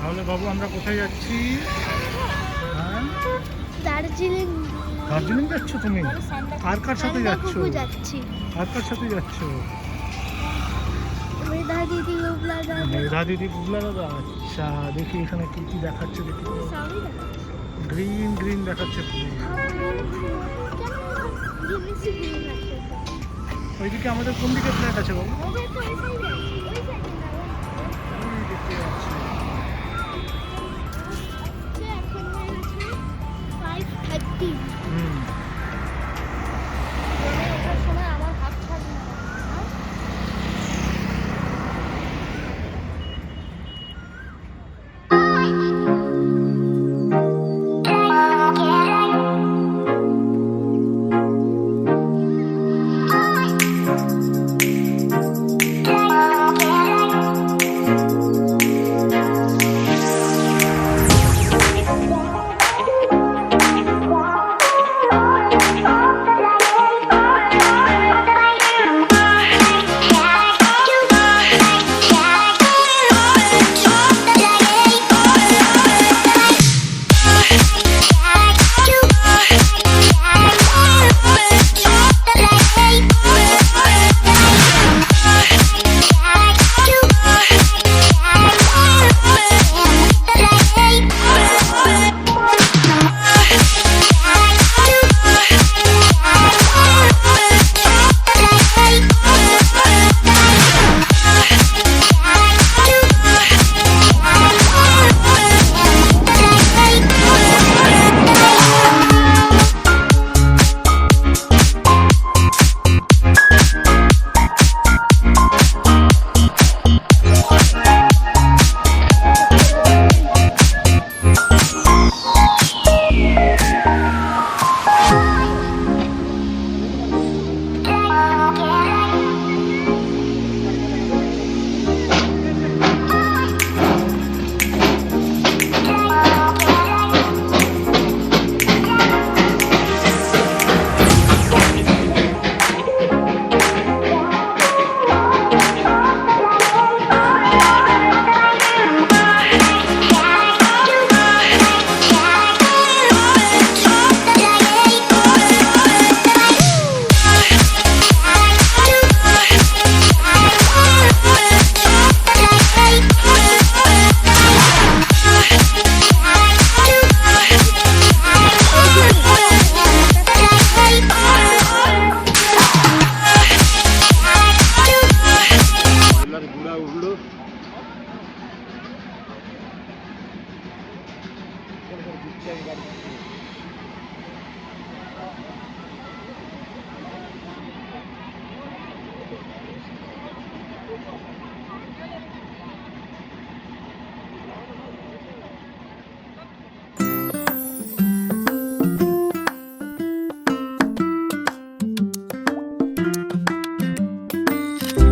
তাহলে বাবু আমরা কোথায় যাচ্ছি? হ্যাঁ, দার্জিলিং। দার্জিলিং যাচ্ছ তুমি? কার কার সাথে যাচ্ছ? যাচ্ছি কার কার সাথে যাচ্ছ? মেধা দিদি, বুবলা দাদা। মেধা দিদি, বুবলা দাদা। আচ্ছা, দেখি এখানে কি কি দেখাচ্ছে দেখি। সবই দেখাচ্ছে। গ্রিন গ্রিন দেখাচ্ছে পুরো। ওইদিকে আমাদের কোন দিকে ফ্ল্যাট আছে বাবু? ওই দেখতে যাচ্ছি। হুম, আমার হাত থাকবে।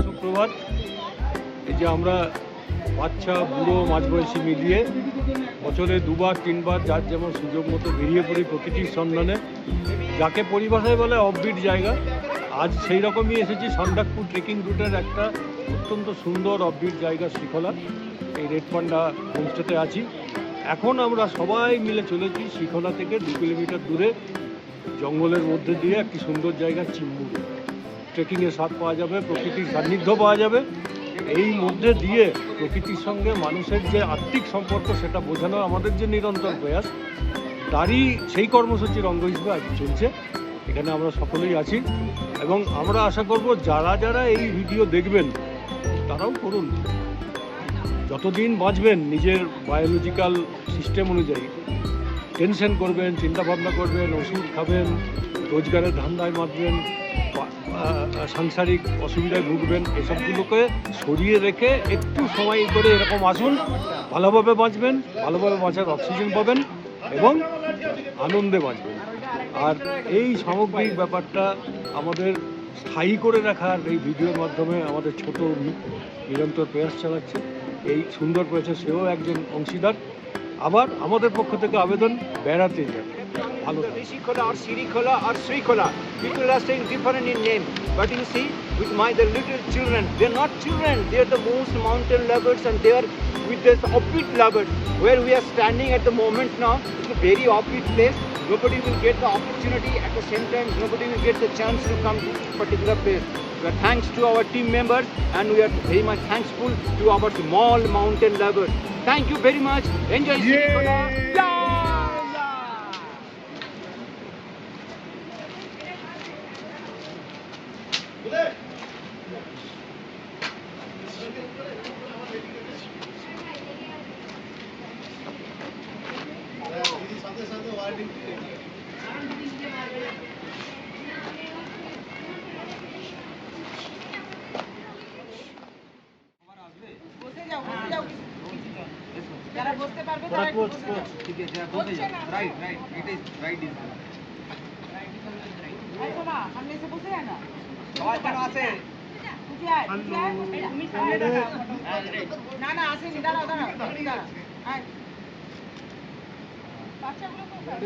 সুপ্রভাত। এই যে আমরা বাচ্চা বুড়ো মাঝবয়সী মিলিয়ে বছরে দুবার তিনবার যার যেমন সুযোগ মতো বেরিয়ে পড়ি প্রকৃতির সন্ধানে, যাকে পরিভাষায় বলে অফবিট জায়গা। আজ সেই রকমই এসেছি সন্ডাকপুর ট্রেকিং রুটের একটা অত্যন্ত সুন্দর অফবিট জায়গা শ্রীখোলা। এই রেড পান্ডা হোমস্টেতে আছি। এখন আমরা সবাই মিলে চলেছি শ্রীখোলা থেকে 2 কিলোমিটার দূরে জঙ্গলের মধ্যে দিয়ে একটি সুন্দর জায়গা চিম্বুরে। ট্রেকিংয়ের স্বাদ পাওয়া যাবে, প্রকৃতির সান্নিধ্য পাওয়া যাবে। এই মধ্যে দিয়ে প্রকৃতির সঙ্গে মানুষের যে আত্মিক সম্পর্ক সেটা বোঝানো আমাদের যে নিরন্তর প্রয়াস, তারই সেই কর্মসূচির অঙ্গ হিসেবে আজ চলছে। এখানে আমরা সকলেই আছি এবং আমরা আশা করব যারা যারা এই ভিডিও দেখবেন তারাও করুন। যতদিন বাঁচবেন নিজের বায়োলজিক্যাল সিস্টেম অনুযায়ী টেনশন করবেন, চিন্তাভাবনা করবেন, ওষুধ খাবেন, রোজগারের ধান্দায় মাতবেন, সাংসারিক অসুবিধায় ভুগবেন, এসবগুলোকে সরিয়ে রেখে একটু সময় করে এরকম আসুন। ভালোভাবে বাঁচবেন, ভালোভাবে বাঁচার অক্সিজেন পাবেন এবং আনন্দে বাঁচবেন। আর এই সামগ্রিক ব্যাপারটা আমাদের স্থায়ী করে রাখার এই ভিডিওর মাধ্যমে আমাদের ছোট নিরন্তর প্রয়াস চালাচ্ছে। এই সুন্দর প্রয়াসে সেও একজন অংশীদার। আবার আমাদের পক্ষ থেকে আবেদন, বেড়াতে যান, ভালো Rishikhola or Sirikhola or Srikhola. People are saying different in name. But you see, with the little children. They're not children, they're the most mountain lovers, and they are with this offbeat lovers. Where we are standing at the moment now, it's a very offbeat place. Nobody will get the opportunity, at the same time nobody will get the chance to come to this particular place. We are thanks to our team members, and we are very much thankful to our small mountain lovers. Thank you very much. Enjoy Sirikona. Yeah! যারা বসতে পারবে তারা একটু বসে যাও। ঠিক আছে, হচ্ছে না। Right right it is right is এই শোনা, সামনে এসে বসে যায় না। সবাই কেন আছে? বুঝি আয়, বুঝি আয়। তুমি সামনে দাঁড়াও। না না আসেনি, দাঁড়াও দাঁড়াও তুমি দাঁড়াও। আয়। বাচ্চাগুলো কোথায়?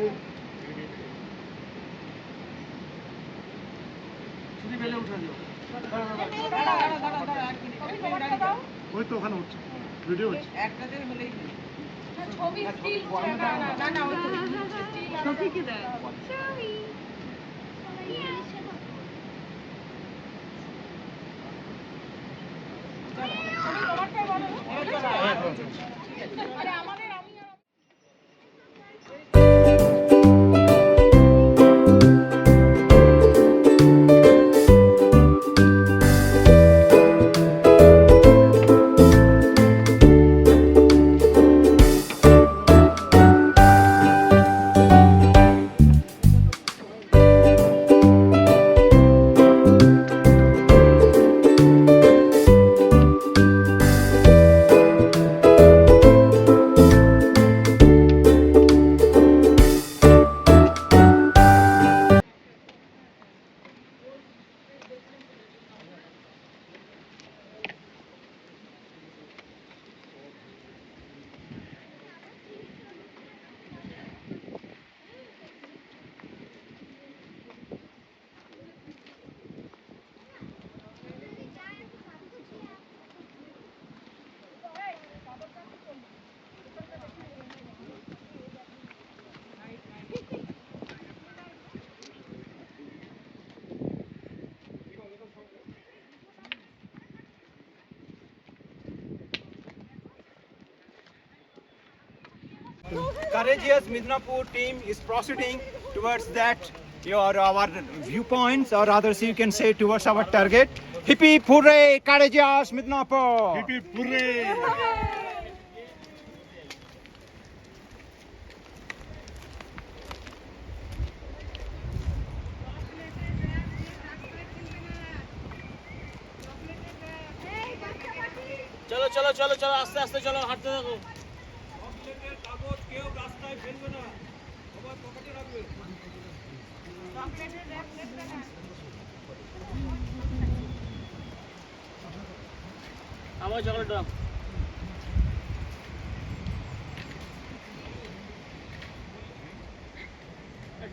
দাঁড়াও, এক মিনিট। তুমি তোমারটা দাও। ওই তো ওখানে হচ্ছে ভিডিও হচ্ছে একটাতে হলেই হলো। ছবি স্টিল না না ওই তো ছবি কি দেয়? ছবি তুমি তোমারটাই বলো। আরে আমাদের আমি আর Courageous Midnapur team is proceeding towards that our viewpoints, or rather you can say towards our target. Hip hip hooray, Courageous Midnapur! Hip hip hooray চলো চলো চলো চলো আস্তে আস্তে চলো হাঁটতে থাকো কাগজ কেউ রাস্তায় ফেলবে না, সবাই পকেটে রাখবে। আমার চকলেট দাও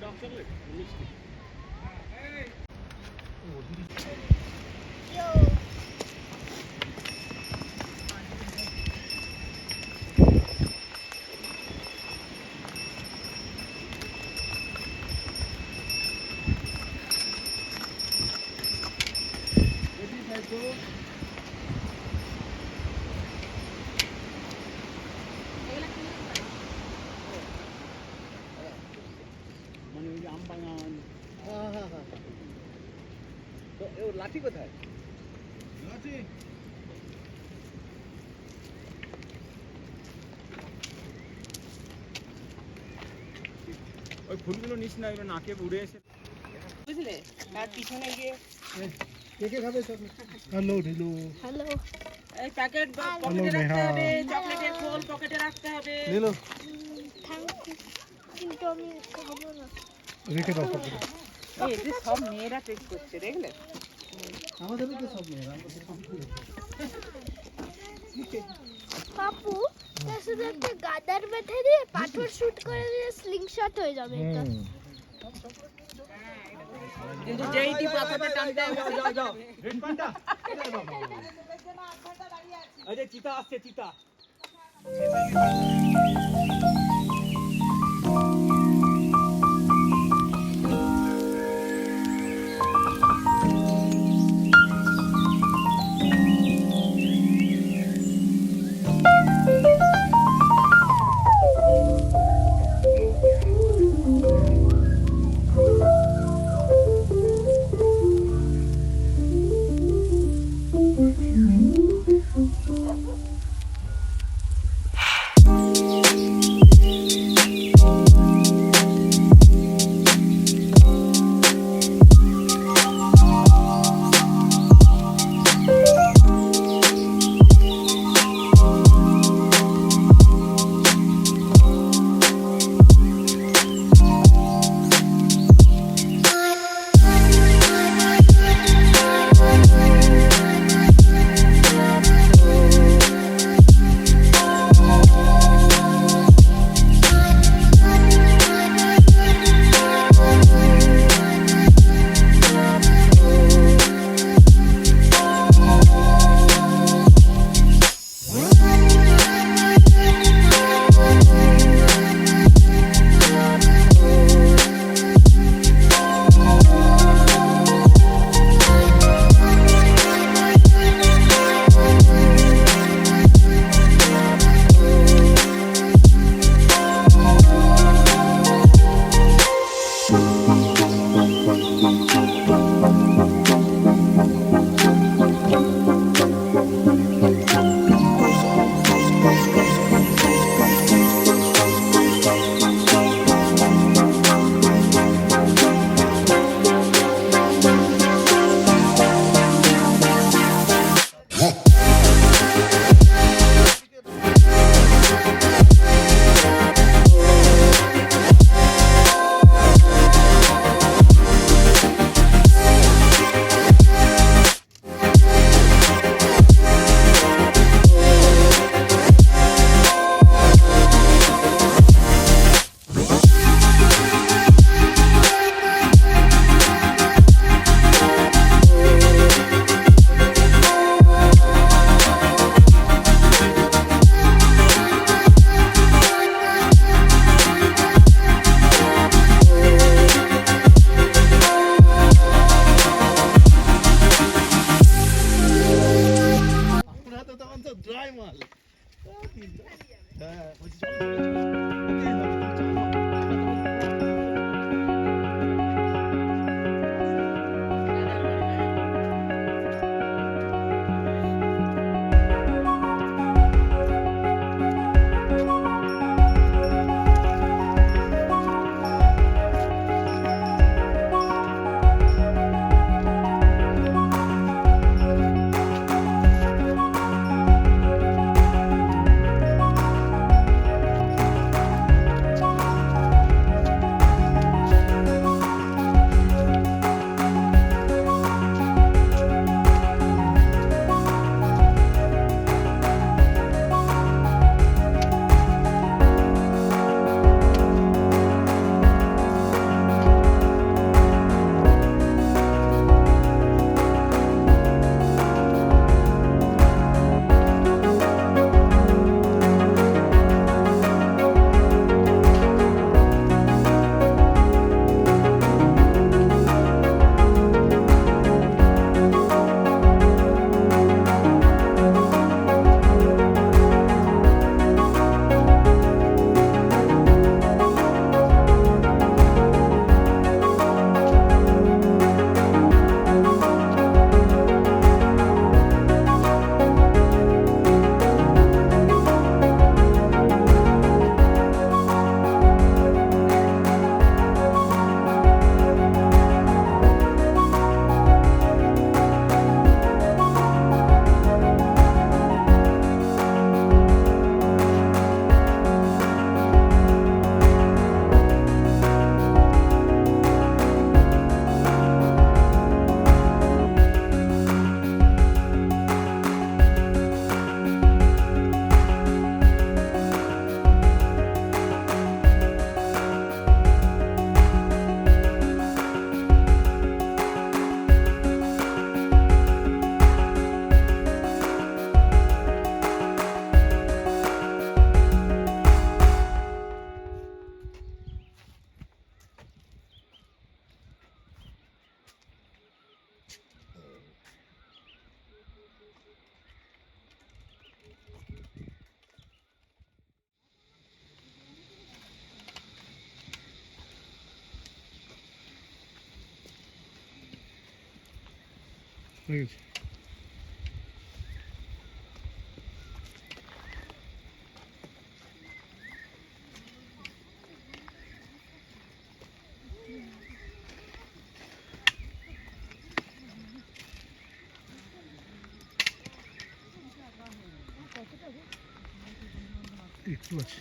ডগ চকলেট মিষ্টি মানে ওই যে আম বাগান। তো ওর লাঠি কোথায়? ওই ফুলগুলো নিস না, এগুলো নাকে উড়ে এসে। বুঝলে? তার পিছনে গিয়ে হ্যালো ঢিলু হ্যালো এই প্যাকেট পকেটে নেহা। রাখতে হবে, চকলেটের খোল পকেটে রাখতে হবে। নীলু থ্যাংক ইউ কিন্তু আমি খাবো না রেখে দাও সব এই যে সব মেয়েরা টেস্ট করছে দেখলে? আমাদেরও তো সব মেয়েরা পাপু তার শুধু একটা গাদার বেঁধে দিয়ে পাথর শুট করে দিয়ে স্লিং শট হয়ে যাবে এটা কিন্তু যেইটি পাথরটা টানতে যাও রেড পান্ডা এই যে চিতা আসছে চিতা হয়ে গেছে। একটু আছে।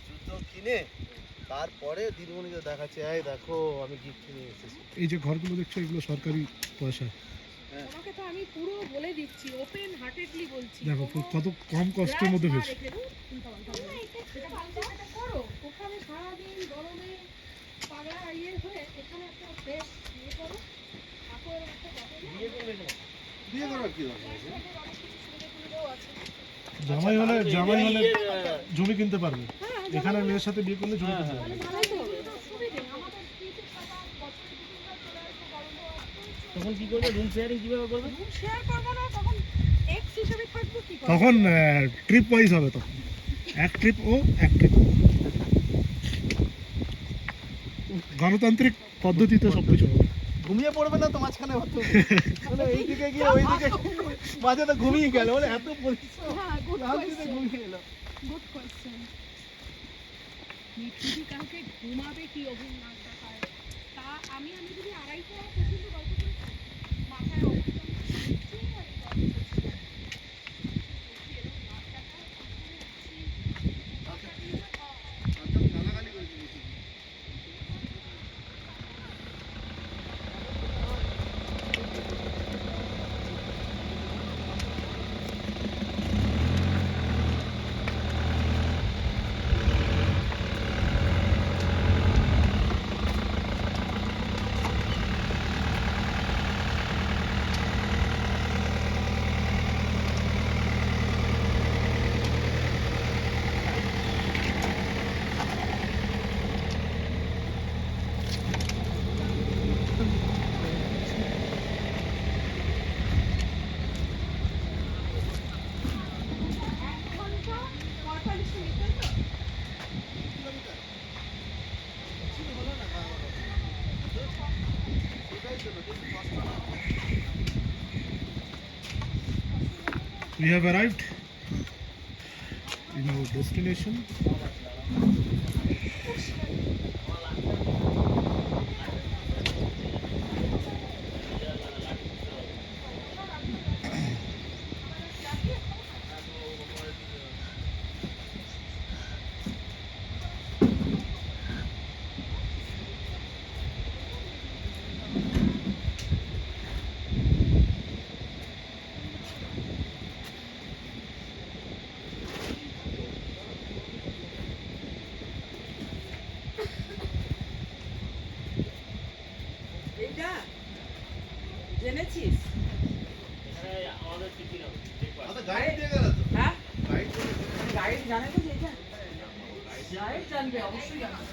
জুতো কিনে তারপরে দিদিমণিকে দেখাচ্ছে, এই দেখো আমি গিফট নিয়ে এসেছি। এই যে ঘরগুলো দেখছো এগুলো সরকারি পয়সা। তোমাকে তো আমি পুরো বলে দিচ্ছি, ওপেন হার্টেডলি বলছি। দেখো কত কম কষ্টের মধ্যে হয়েছে। এটা করো ওখানে সারাদিন গরমে পাগলা ইয়ে হয়ে এখানে একটা ফ্রেশ ইয়ে করো। ঠাকুরের একটা বিয়ে করার কি দরকার আছে? জামাই হলে জমি কিনতে পারবে। এখানে মেয়ের সাথে বিয়ে করলে জমি কিনতে পারবে। তখন কি করবে? রুম শেয়ারিং কিভাবে করবে? রুম শেয়ার করবো না, তখন এক্স হিসেবে থাকবো কি করে? তখন ট্রিপ ওয়াইজ হবে। তখন এক ট্রিপ ও এক ট্রিপ। গণতান্ত্রিক পদ্ধতিতে সবকিছু হবে। ঘুমিয়ে পড়বে না তো মাঝখানে হতো, মানে এইদিকে গিয়ে ওইদিকে মাঝে তো ঘুমিয়ে গেল, মানে এত পরিশ্রম। হ্যাঁ, গুড কোয়েশ্চেন। ঘুমিয়ে গেল। Good question. মিঠুদি কালকে ঘুমাবে কি অভিমান দেখায়? তা আমি যদি আড়াইটা পর্যন্ত গল্প করি মাথায় অবস্থা We have arrived in our destination. এইটা জেনেছিস? হ্যাঁ গাইড জানে তো এইটা? গাইড জানবে, অবশ্যই জানবে।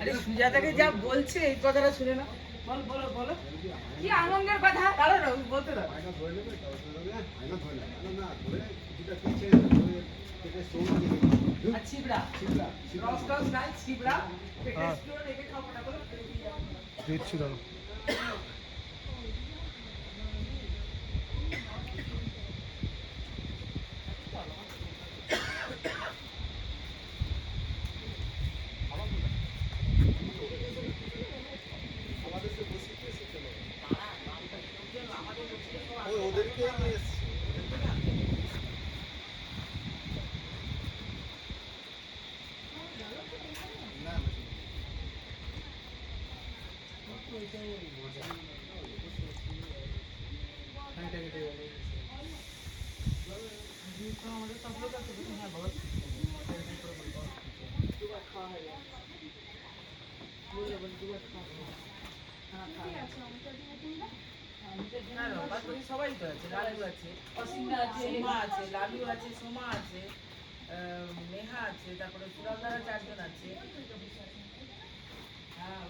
আরে সুজাতাকে যা বলছে এই কথাটা শুনে না। বল বলো বলো কি আনন্দের কথা। দাঁড়াও বলতে দাও। আর ছিবড়া রস টস নাই, ছিবড়া পেটে স্টোর রেখে খাবো না বলো। দিচ্ছি দাঁড়ো। সবাই তো আছে, লালু আছে, অসীমা আছে, সোমা আছে, লালু আছে, সোমা আছে, নেহা আছে, তারপরে সুরালদারা 4 জন আছে। হ্যাঁ